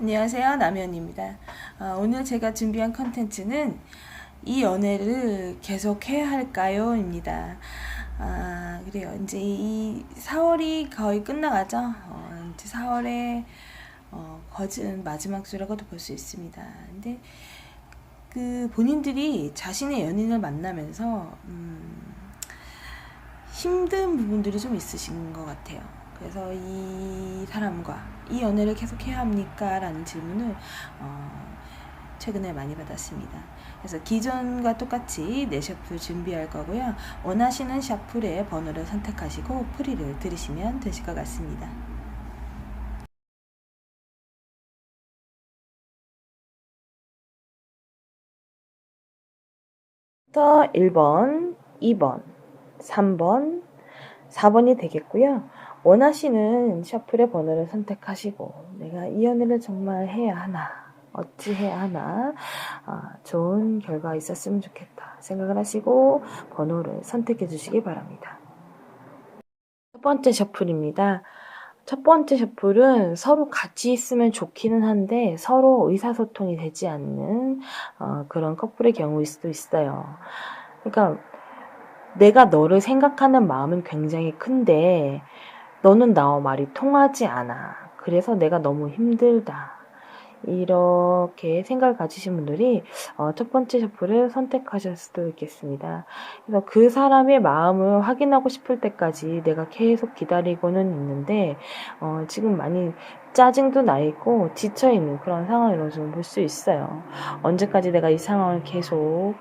안녕하세요, 남현입니다. 오늘 제가 준비한 컨텐츠는 이 연애를 계속 해야 할까요? 입니다. 그래요. 이제 이 4월이 거의 끝나가죠. 이제 4월에 거진 마지막 주라고도 볼 수 있습니다. 근데 그 본인들이 자신의 연인을 만나면서 힘든 부분들이 좀 있으신 것 같아요. 그래서 이 사람과 이 연애를 계속 해야 합니까? 라는 질문을 최근에 많이 받았습니다. 그래서 기존과 똑같이 네 셔플 준비할 거고요. 원하시는 셔플의 번호를 선택하시고 프리를 들으시면 되실 것 같습니다. 1번, 2번, 3번, 4번이 되겠고요. 원하시는 셔플의 번호를 선택하시고 내가 이 연애를 정말 해야 하나, 어찌 해야 하나, 좋은 결과 있었으면 좋겠다 생각을 하시고 번호를 선택해 주시기 바랍니다. 첫 번째 셔플입니다. 첫 번째 셔플은 서로 같이 있으면 좋기는 한데 서로 의사소통이 되지 않는 그런 커플의 경우일 수도 있어요. 그러니까 내가 너를 생각하는 마음은 굉장히 큰데 너는 나와 말이 통하지 않아. 그래서 내가 너무 힘들다. 이렇게 생각을 가지신 분들이 첫 번째 셔플을 선택하실 수도 있겠습니다. 그래서 그 사람의 마음을 확인하고 싶을 때까지 내가 계속 기다리고는 있는데 지금 많이 짜증도 나 있고 지쳐 있는 그런 상황이라고 좀 볼 수 있어요. 언제까지 내가 이 상황을 계속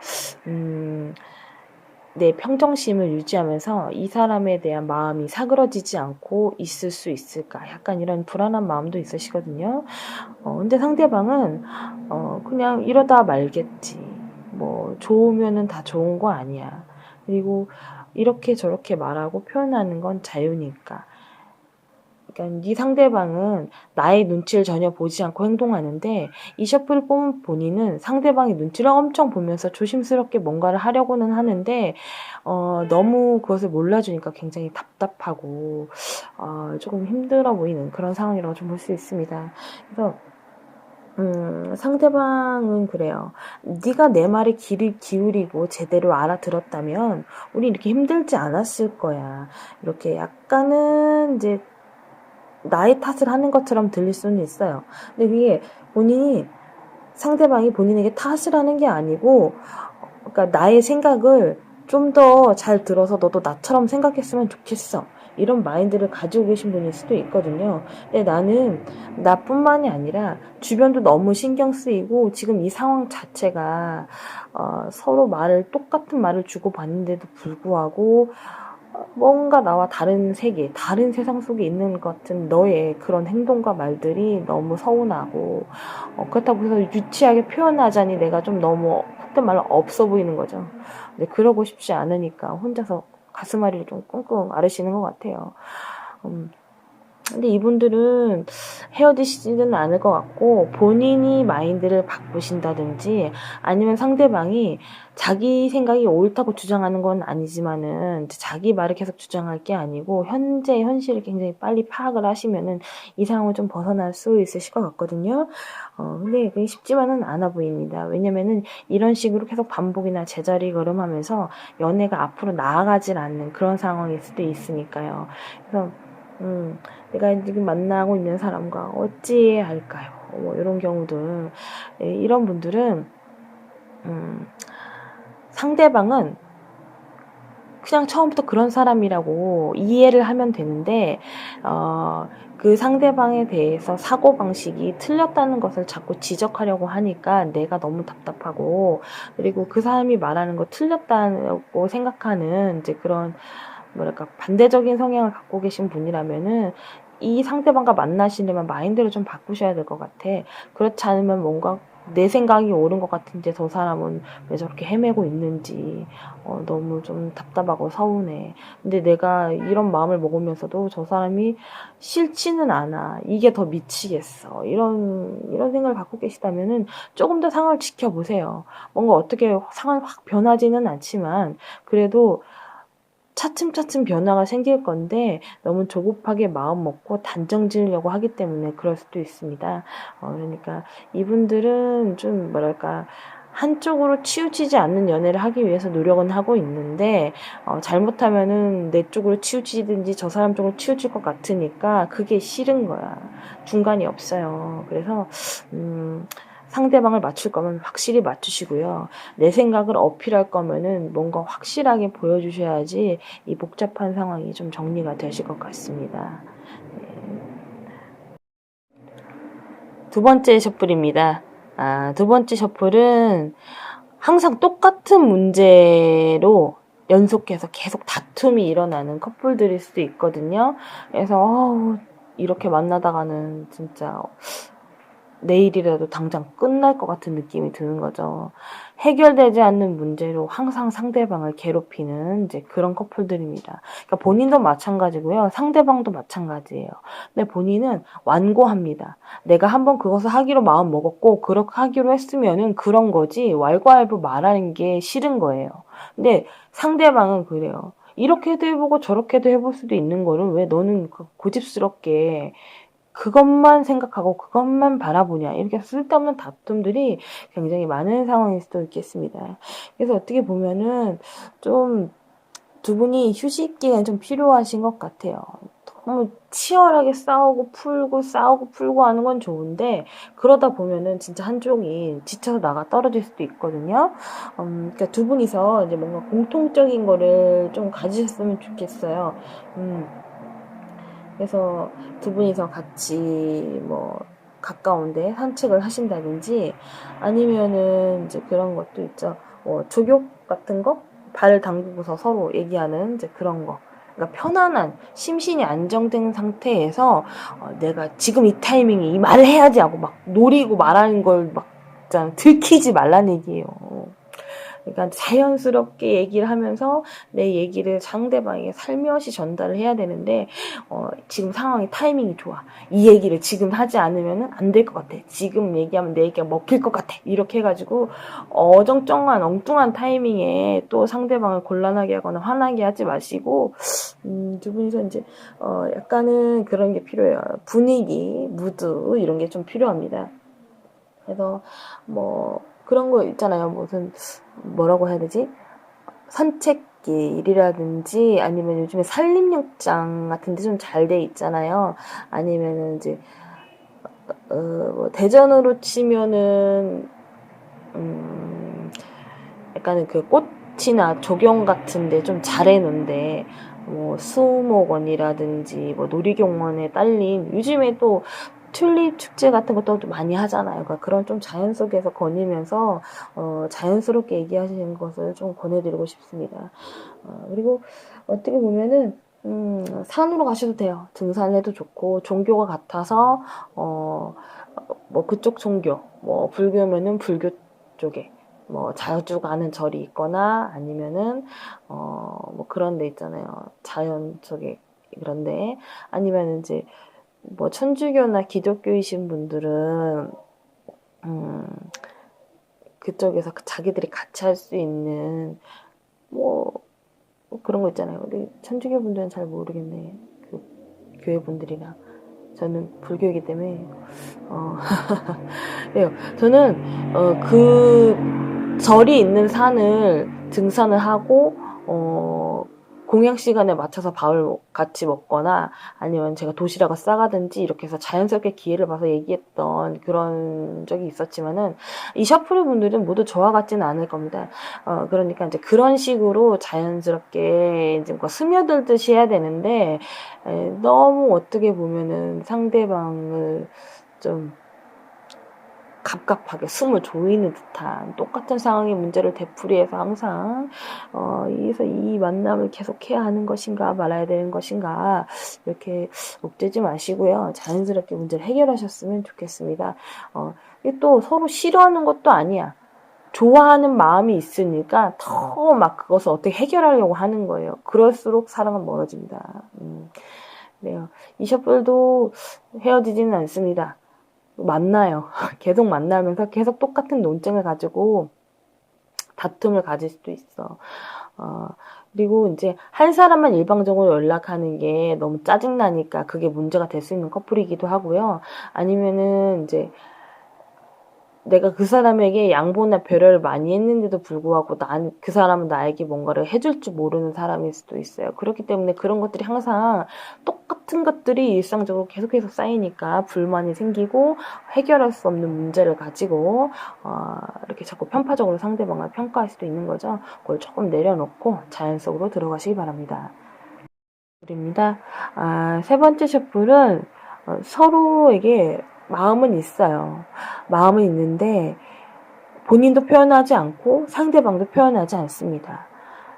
내 평정심을 유지하면서 이 사람에 대한 마음이 사그러지지 않고 있을 수 있을까? 약간 이런 불안한 마음도 있으시거든요. 근데 상대방은 그냥 이러다 말겠지. 뭐 좋으면은 다 좋은 거 아니야. 그리고 이렇게 저렇게 말하고 표현하는 건 자유니까. 그러니까 네 상대방은 나의 눈치를 전혀 보지 않고 행동하는데 이 셔플을 뽑은 본인은 상대방의 눈치를 엄청 보면서 조심스럽게 뭔가를 하려고는 하는데 너무 그것을 몰라주니까 굉장히 답답하고 조금 힘들어 보이는 그런 상황이라고 좀 볼 수 있습니다. 그래서 상대방은 그래요. 네가 내 말에 귀를 기울이고 제대로 알아들었다면 우리 이렇게 힘들지 않았을 거야. 이렇게 약간은 이제 나의 탓을 하는 것처럼 들릴 수는 있어요. 근데 그게 본인이 상대방이 본인에게 탓을 하는 게 아니고 그러니까 나의 생각을 좀 더 잘 들어서 너도 나처럼 생각했으면 좋겠어. 이런 마인드를 가지고 계신 분일 수도 있거든요. 근데 나는 나뿐만이 아니라 주변도 너무 신경 쓰이고 지금 이 상황 자체가 서로 똑같은 말을 주고받는데도 불구하고 뭔가 나와 다른 세계, 다른 세상 속에 있는 것 같은 너의 그런 행동과 말들이 너무 서운하고 그렇다고 해서 유치하게 표현하자니 내가 좀 너무 속된 말로 없어 보이는 거죠. 근데 그러고 싶지 않으니까 혼자서 가슴앓이를 좀 끙끙 앓으시는 것 같아요. 근데 이분들은 헤어지시지는 않을 것 같고 본인이 마인드를 바꾸신다든지 아니면 상대방이 자기 생각이 옳다고 주장하는 건 아니지만은 자기 말을 계속 주장할 게 아니고 현재 현실을 굉장히 빨리 파악을 하시면은 이 상황을 좀 벗어날 수 있으실 것 같거든요. 근데 그게 쉽지만은 않아 보입니다. 왜냐면은 이런 식으로 계속 반복이나 제자리 걸음하면서 연애가 앞으로 나아가질 않는 그런 상황일 수도 있으니까요. 그래서 내가 지금 만나고 있는 사람과 어찌해야 할까요? 뭐 이런 경우들 이런 분들은 상대방은 그냥 처음부터 그런 사람이라고 이해를 하면 되는데 그 상대방에 대해서 사고방식이 틀렸다는 것을 자꾸 지적하려고 하니까 내가 너무 답답하고 그리고 그 사람이 말하는 거 틀렸다고 생각하는 이제 그런 뭐랄까 반대적인 성향을 갖고 계신 분이라면은 이 상대방과 만나시려면 마인드를 좀 바꾸셔야 될 것 같아. 그렇지 않으면 뭔가 내 생각이 옳은 것 같은데 저 사람은 왜 저렇게 헤매고 있는지 너무 좀 답답하고 서운해. 근데 내가 이런 마음을 먹으면서도 저 사람이 싫지는 않아. 이게 더 미치겠어. 이런 생각을 갖고 계시다면은 조금 더 상황을 지켜보세요. 뭔가 어떻게 상황이 확 변하지는 않지만 그래도 차츰차츰 변화가 생길 건데 너무 조급하게 마음 먹고 단정 지으려고 하기 때문에 그럴 수도 있습니다. 그러니까 이분들은 좀 뭐랄까 한쪽으로 치우치지 않는 연애를 하기 위해서 노력은 하고 있는데 잘못하면은 내 쪽으로 치우치든지 저 사람 쪽으로 치우칠 것 같으니까 그게 싫은 거야. 중간이 없어요. 그래서 상대방을 맞출 거면 확실히 맞추시고요. 내 생각을 어필할 거면은 뭔가 확실하게 보여주셔야지 이 복잡한 상황이 좀 정리가 되실 것 같습니다. 두 번째 셔플입니다. 두 번째 셔플은 항상 똑같은 문제로 연속해서 계속 다툼이 일어나는 커플들일 수도 있거든요. 그래서 이렇게 만나다가는 진짜 내일이라도 당장 끝날 것 같은 느낌이 드는 거죠. 해결되지 않는 문제로 항상 상대방을 괴롭히는 이제 그런 커플들입니다. 그러니까 본인도 마찬가지고요. 상대방도 마찬가지예요. 근데 본인은 완고합니다. 내가 한번 그것을 하기로 마음 먹었고 그렇게 하기로 했으면은 그런 거지 왈가왈부 말하는 게 싫은 거예요. 근데 상대방은 그래요. 이렇게도 해보고 저렇게도 해볼 수도 있는 거를 왜 너는 고집스럽게 그것만 생각하고 그것만 바라보냐 이렇게 쓸데없는 다툼들이 굉장히 많은 상황일 수도 있겠습니다. 그래서 어떻게 보면은 좀 두 분이 휴식 기간 좀 필요하신 것 같아요. 너무 치열하게 싸우고 풀고 하는 건 좋은데 그러다 보면은 진짜 한쪽이 지쳐서 나가 떨어질 수도 있거든요. 그러니까 두 분이서 이제 뭔가 공통적인 거를 좀 가지셨으면 좋겠어요. 그래서 두 분이서 같이 뭐 가까운데 산책을 하신다든지 아니면은 이제 그런 것도 있죠. 족욕 같은 거? 발을 담그고서 서로 얘기하는 이제 그런 거. 그러니까 편안한 심신이 안정된 상태에서 내가 지금 이 타이밍에 이 말을 해야지 하고 막 노리고 말하는 걸 막 들키지 말라는 얘기예요. 그러니까 자연스럽게 얘기를 하면서 내 얘기를 상대방에게 살며시 전달을 해야 되는데 지금 상황이 타이밍이 좋아. 이 얘기를 지금 하지 않으면 안 될 것 같아. 지금 얘기하면 내 얘기가 먹힐 것 같아. 이렇게 해가지고 어정쩡한 엉뚱한 타이밍에 또 상대방을 곤란하게 하거나 화나게 하지 마시고 두 분이서 이제 약간은 그런 게 필요해요. 분위기, 무드 이런 게 좀 필요합니다. 그래서 뭐 그런 거 있잖아요. 무슨 뭐라고 해야 되지? 산책길이라든지 아니면 요즘에 산림욕장 같은 데 좀 잘 돼 있잖아요. 아니면은 이제 뭐 대전으로 치면은 약간은 그 꽃이나 조경 같은 데 좀 잘 해놓은데 뭐 수목원이라든지 뭐 놀이공원에 딸린 요즘에 또 튤립 축제 같은 것도 많이 하잖아요. 그러니까 그런 좀 자연 속에서 거니면서 자연스럽게 얘기하시는 것을 좀 권해드리고 싶습니다. 그리고 어떻게 보면은 산으로 가셔도 돼요. 등산해도 좋고 종교가 같아서 뭐 그쪽 종교, 뭐 불교면은 불교 쪽에 뭐 자주 가는 절이 있거나 아니면은 뭐 그런 데 있잖아요. 자연 속에 그런데 아니면 이제 뭐 천주교나 기독교이신 분들은 그쪽에서 자기들이 같이 할 수 있는 뭐 그런 거 있잖아요. 우리 천주교 분들은 잘 모르겠네. 그 교회 분들이랑 저는 불교이기 때문에 그래요. 저는 그 절이 있는 산을 등산을 하고 공양 시간에 맞춰서 밥을 같이 먹거나 아니면 제가 도시락을 싸가든지 이렇게 해서 자연스럽게 기회를 봐서 얘기했던 그런 적이 있었지만은 이 셔플 분들은 모두 저와 같지는 않을 겁니다. 그러니까 이제 그런 식으로 자연스럽게 이제 뭔가 스며들듯이 해야 되는데 너무 어떻게 보면은 상대방을 좀 갑갑하게 숨을 조이는 듯한 똑같은 상황의 문제를 되풀이해서 항상 그래서 이 만남을 계속해야 하는 것인가 말아야 되는 것인가 이렇게 옥죄지 마시고요. 자연스럽게 문제를 해결하셨으면 좋겠습니다. 이게 또 서로 싫어하는 것도 아니야. 좋아하는 마음이 있으니까 더 막 그것을 어떻게 해결하려고 하는 거예요. 그럴수록 사랑은 멀어집니다. 그래요. 이 셔플도 헤어지지는 않습니다. 만나요. 계속 만나면서 계속 똑같은 논쟁을 가지고 다툼을 가질 수도 있어. 그리고 이제 한 사람만 일방적으로 연락하는 게 너무 짜증나니까 그게 문제가 될 수 있는 커플이기도 하고요. 아니면은 이제 내가 그 사람에게 양보나 배려를 많이 했는데도 불구하고 그 사람은 나에게 뭔가를 해줄 줄 모르는 사람일 수도 있어요. 그렇기 때문에 그런 것들이 항상 똑같은 것들이 일상적으로 계속해서 쌓이니까 불만이 생기고 해결할 수 없는 문제를 가지고 이렇게 자꾸 편파적으로 상대방을 평가할 수도 있는 거죠. 그걸 조금 내려놓고 자연 속으로 들어가시기 바랍니다. 입니다. 세 번째 셔플은 서로에게 마음은 있어요. 마음은 있는데 본인도 표현하지 않고 상대방도 표현하지 않습니다.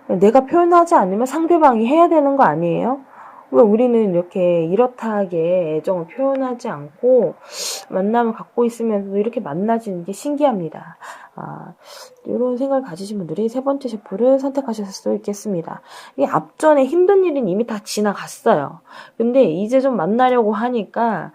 내가 표현하지 않으면 상대방이 해야 되는 거 아니에요? 왜 우리는 이렇게 이렇다하게 애정을 표현하지 않고 만남을 갖고 있으면서도 이렇게 만나지는 게 신기합니다. 이런 생각을 가지신 분들이 세 번째 셰프를 선택하실 수도 있겠습니다. 이 앞전에 힘든 일은 이미 다 지나갔어요. 근데 이제 좀 만나려고 하니까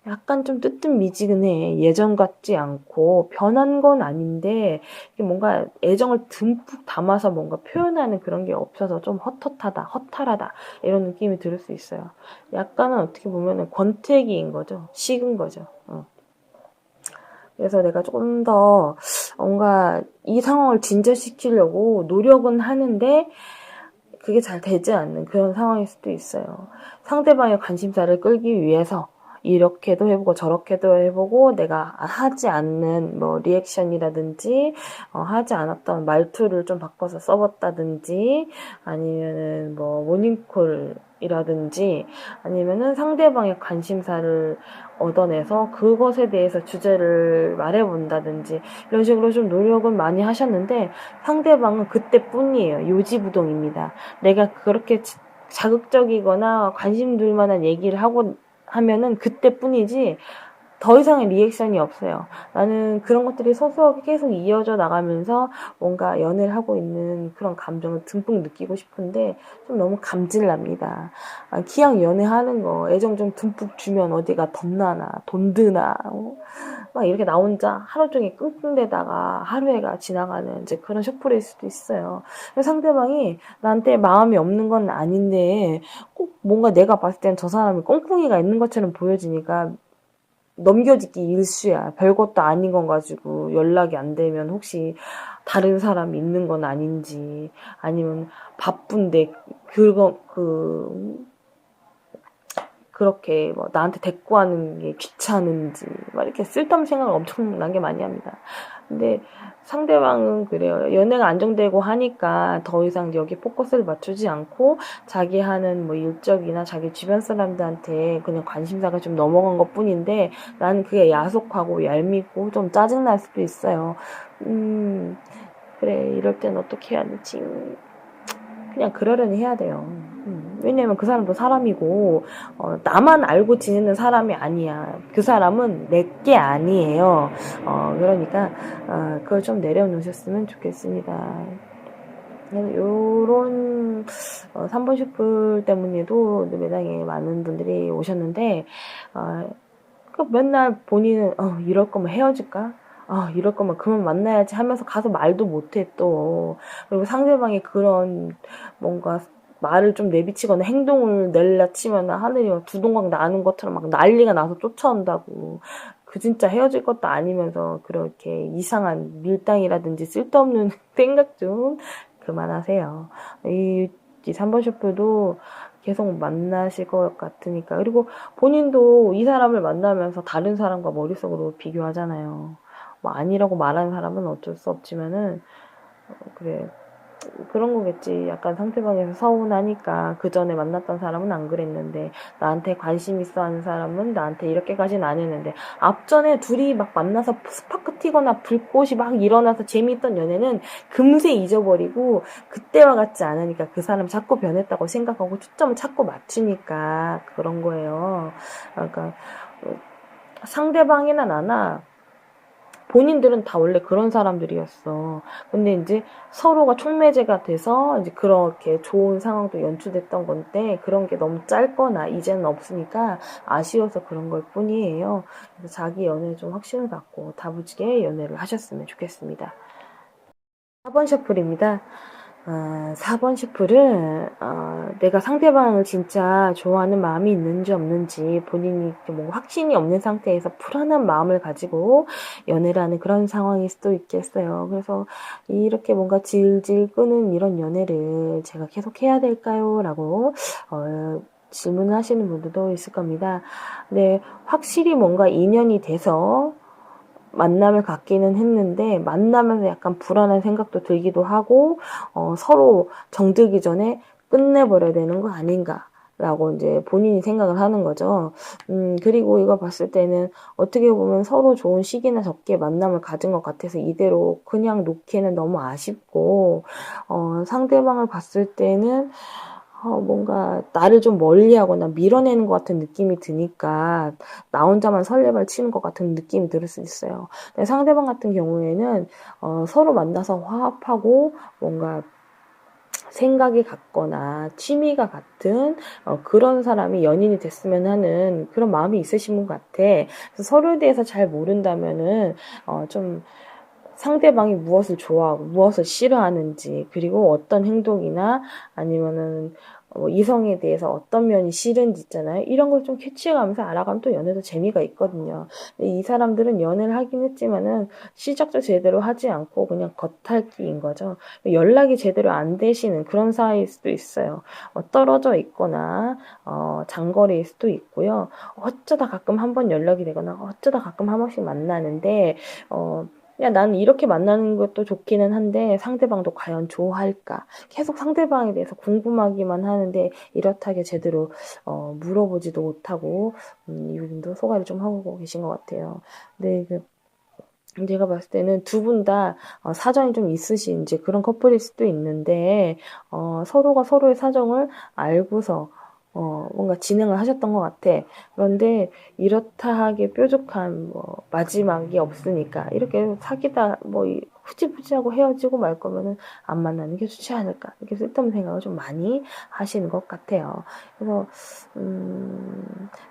약간 좀 뜨뜻미지근해. 예전 같지 않고 변한 건 아닌데 뭔가 애정을 듬뿍 담아서 뭔가 표현하는 그런 게 없어서 좀 헛헛하다, 허탈하다 이런 느낌이 들 수 있어요. 약간은 어떻게 보면은 권태기인 거죠. 식은 거죠. 그래서 내가 조금 더 뭔가 이 상황을 진전시키려고 노력은 하는데 그게 잘 되지 않는 그런 상황일 수도 있어요. 상대방의 관심사를 끌기 위해서 이렇게도 해보고 저렇게도 해보고 내가 하지 않는 뭐 리액션이라든지 하지 않았던 말투를 좀 바꿔서 써봤다든지 아니면은 뭐 모닝콜이라든지 아니면은 상대방의 관심사를 얻어내서 그것에 대해서 주제를 말해본다든지 이런 식으로 좀 노력은 많이 하셨는데 상대방은 그때뿐이에요. 요지부동입니다. 내가 그렇게 자극적이거나 관심 둘 만한 얘기를 하고 하면은 그때뿐이지 더 이상의 리액션이 없어요. 나는 그런 것들이 소소하게 계속 이어져 나가면서 뭔가 연애를 하고 있는 그런 감정을 듬뿍 느끼고 싶은데 좀 너무 감질납니다. 기왕 연애하는 거 애정 좀 듬뿍 주면 어디가 덤나나 돈 드나 막 이렇게 나 혼자 하루 종일 끙끙대다가 하루해가 지나가는 이제 그런 셔플일 수도 있어요. 상대방이 나한테 마음이 없는 건 아닌데 꼭 뭔가 내가 봤을 땐 저 사람이 꽁꽁이가 있는 것처럼 보여지니까 넘겨짓기 일쑤야. 별것도 아닌 건 가지고 연락이 안 되면 혹시 다른 사람이 있는 건 아닌지 아니면 바쁜데 그렇게 뭐 나한테 대꾸하는 게 귀찮은지 막 이렇게 쓸데없는 생각을 엄청나게 많이 합니다. 근데 상대방은 그래요. 연애가 안정되고 하니까 더 이상 여기 포커스를 맞추지 않고 자기 하는 뭐 일적이나 자기 주변 사람들한테 그냥 관심사가 좀 넘어간 것 뿐인데 나는 그게 야속하고 얄밉고 좀 짜증날 수도 있어요. 그래 이럴 땐 어떻게 해야 되지? 그냥 그러려니 해야 돼요. 왜냐면 그 사람도 사람이고 나만 알고 지내는 사람이 아니야. 그 사람은 내게 아니에요. 그러니까 그걸 좀 내려놓으셨으면 좋겠습니다. 요런 3번 슈플 때문에도 매장에 많은 분들이 오셨는데 맨날 본인은 이럴 거면 헤어질까? 이럴 거면 그만 만나야지 하면서 가서 말도 못해 또. 그리고 상대방이 그런 뭔가 말을 좀 내비치거나 행동을 낼라 치면 하늘이 막 두동강 나는 것처럼 막 난리가 나서 쫓아온다고. 그 진짜 헤어질 것도 아니면서 그렇게 이상한 밀당이라든지 쓸데없는 생각 좀 그만하세요. 이 3번 셔플도 계속 만나실 것 같으니까. 그리고 본인도 이 사람을 만나면서 다른 사람과 머릿속으로 비교하잖아요. 뭐 아니라고 말하는 사람은 어쩔 수 없지만은 그래 그런 거겠지. 약간 상대방에서 서운하니까 그 전에 만났던 사람은 안 그랬는데 나한테 관심 있어 하는 사람은 나한테 이렇게까지는 안 했는데 앞전에 둘이 막 만나서 스파크 튀거나 불꽃이 막 일어나서 재미있던 연애는 금세 잊어버리고 그때와 같지 않으니까 그 사람 자꾸 변했다고 생각하고 초점을 자꾸 맞추니까 그런 거예요. 그러니까 상대방이나 나나 본인들은 다 원래 그런 사람들이었어. 근데 이제 서로가 촉매제가 돼서 이제 그렇게 좋은 상황도 연출됐던 건데 그런 게 너무 짧거나 이제는 없으니까 아쉬워서 그런 걸 뿐이에요. 그래서 자기 연애에 좀 확신을 갖고 다부지게 연애를 하셨으면 좋겠습니다. 4번 셔플입니다. 4번 슈플은 내가 상대방을 진짜 좋아하는 마음이 있는지 없는지 본인이 뭔가 확신이 없는 상태에서 불안한 마음을 가지고 연애를 하는 그런 상황일 수도 있겠어요. 그래서 이렇게 뭔가 질질 끄는 이런 연애를 제가 계속 해야 될까요? 라고 질문을 하시는 분들도 있을 겁니다. 네, 확실히 뭔가 인연이 돼서 만남을 갖기는 했는데 만나면서 약간 불안한 생각도 들기도 하고 서로 정들기 전에 끝내버려야 되는 거 아닌가 라고 이제 본인이 생각을 하는 거죠. 그리고 이거 봤을 때는 어떻게 보면 서로 좋은 시기나 적기에 만남을 가진 것 같아서 이대로 그냥 놓기에는 너무 아쉽고, 상대방을 봤을 때는 뭔가 나를 좀 멀리하거나 밀어내는 것 같은 느낌이 드니까 나 혼자만 설레발 치는 것 같은 느낌이 들 수 있어요. 근데 상대방 같은 경우에는 서로 만나서 화합하고 뭔가 생각이 같거나 취미가 같은 그런 사람이 연인이 됐으면 하는 그런 마음이 있으신 분 같아. 그래서 서로에 대해서 잘 모른다면은 좀 상대방이 무엇을 좋아하고 무엇을 싫어하는지, 그리고 어떤 행동이나 아니면은 이성에 대해서 어떤 면이 싫은지 있잖아요. 이런 걸 좀 캐치해가면서 알아가면 또 연애도 재미가 있거든요. 근데 이 사람들은 연애를 하긴 했지만은 시작도 제대로 하지 않고 그냥 겉핥기인 거죠. 연락이 제대로 안 되시는 그런 사이일 수도 있어요. 떨어져 있거나 장거리일 수도 있고요. 어쩌다 가끔 한 번 연락이 되거나 어쩌다 가끔 한 번씩 만나는데 야, 나는 이렇게 만나는 것도 좋기는 한데 상대방도 과연 좋아할까? 계속 상대방에 대해서 궁금하기만 하는데 이렇다게 제대로 물어보지도 못하고 이분도 소가를 좀 하고 계신 것 같아요. 근데 제가 봤을 때는 두 분 다 사정이 좀 있으신 이제 그런 커플일 수도 있는데 서로가 서로의 사정을 알고서 뭔가 진행을 하셨던 것 같아. 그런데 이렇다 하게 뾰족한 마지막이 없으니까 이렇게 사귀다 후지부지하고 헤어지고 말 거면은 안 만나는 게 좋지 않을까 이렇게 쓸데없는 생각을 좀 많이 하시는 것 같아요. 그래서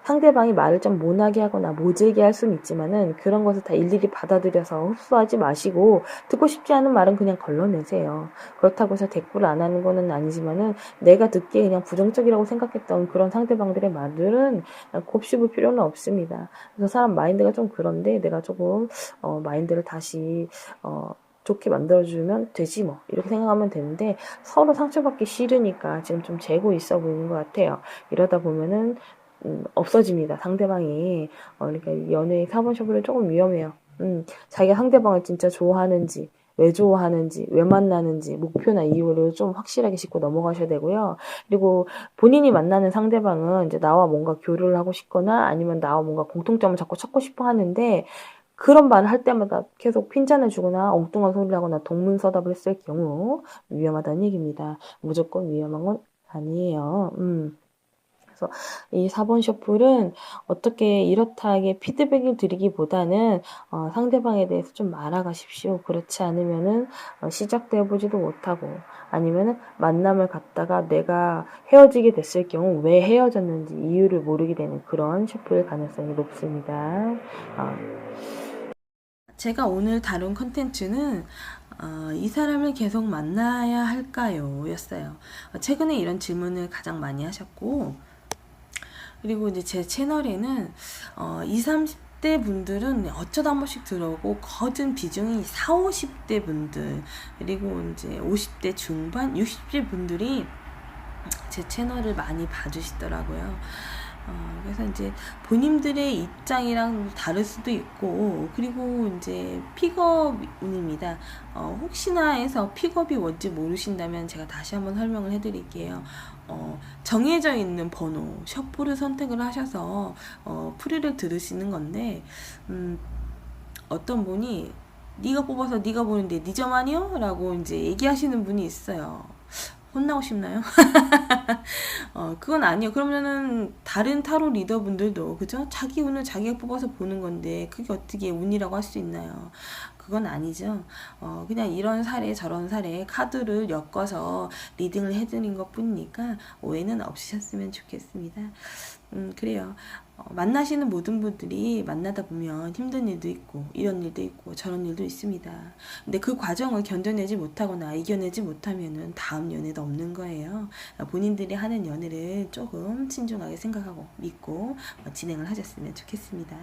상대방이 말을 좀 모나게 하거나 모질게 할 수는 있지만은 그런 것을 다 일일이 받아들여서 흡수하지 마시고 듣고 싶지 않은 말은 그냥 걸러내세요. 그렇다고 해서 대꾸를 안 하는 거는 아니지만은 내가 듣기에 그냥 부정적이라고 생각했던 그런 상대방들의 말들은 곱씹을 필요는 없습니다. 그래서 사람 마인드가 좀 그런데 내가 조금 마인드를 다시 좋게 만들어주면 되지 뭐 이렇게 생각하면 되는데 서로 상처받기 싫으니까 지금 좀 재고 있어 보이는 것 같아요. 이러다 보면은 없어집니다. 상대방이. 그러니까 연애의 4번 셔플은 조금 위험해요. 자기가 상대방을 진짜 좋아하는지, 왜 좋아하는지, 왜 만나는지, 목표나 이유를 좀 확실하게 짚고 넘어가셔야 되고요. 그리고 본인이 만나는 상대방은 이제 나와 뭔가 교류를 하고 싶거나 아니면 나와 뭔가 공통점을 자꾸 찾고 싶어 하는데 그런 말을 할 때마다 계속 핀잔을 주거나 엉뚱한 소리를 하거나 동문서답을 했을 경우 위험하다는 얘기입니다. 무조건 위험한 건 아니에요. 그래서 이 4번 셔플은 어떻게 이렇다하게 피드백을 드리기보다는 상대방에 대해서 좀 알아가십시오. 그렇지 않으면은 시작도 해보지도 못하고 아니면은 만남을 갖다가 내가 헤어지게 됐을 경우 왜 헤어졌는지 이유를 모르게 되는 그런 셔플 가능성이 높습니다. 제가 오늘 다룬 컨텐츠는 이 사람을 계속 만나야 할까요? 였어요. 최근에 이런 질문을 가장 많이 하셨고 그리고 이제 제 채널에는 20, 30대 분들은 어쩌다 한 번씩 들어오고 거진 비중이 40, 50대 분들 그리고 이제 50대 중반, 60대 분들이 제 채널을 많이 봐주시더라고요. 그래서 이제 본인들의 입장이랑 다를 수도 있고 그리고 이제 픽업입니다. 혹시나 해서 픽업이 뭔지 모르신다면 제가 다시 한번 설명을 해드릴게요. 정해져 있는 번호 셔플을 선택을 하셔서 프리를 들으시는 건데 어떤 분이 네가 뽑아서 네가 보는데 네 점 아니요? 라고 이제 얘기하시는 분이 있어요. 혼나고 싶나요? 그건 아니에요. 그러면은 다른 타로 리더분들도 그죠? 자기 운을 자기가 뽑아서 보는 건데 그게 어떻게 운이라고 할 수 있나요? 그건 아니죠. 그냥 이런 사례 저런 사례 카드를 엮어서 리딩을 해드린 것 뿐이니까 오해는 없으셨으면 좋겠습니다. 그래요. 만나시는 모든 분들이 만나다 보면 힘든 일도 있고 이런 일도 있고 저런 일도 있습니다. 근데 그 과정을 견뎌내지 못하거나 이겨내지 못하면은 다음 연애도 없는 거예요. 본인들이 하는 연애를 조금 신중하게 생각하고 믿고 진행을 하셨으면 좋겠습니다.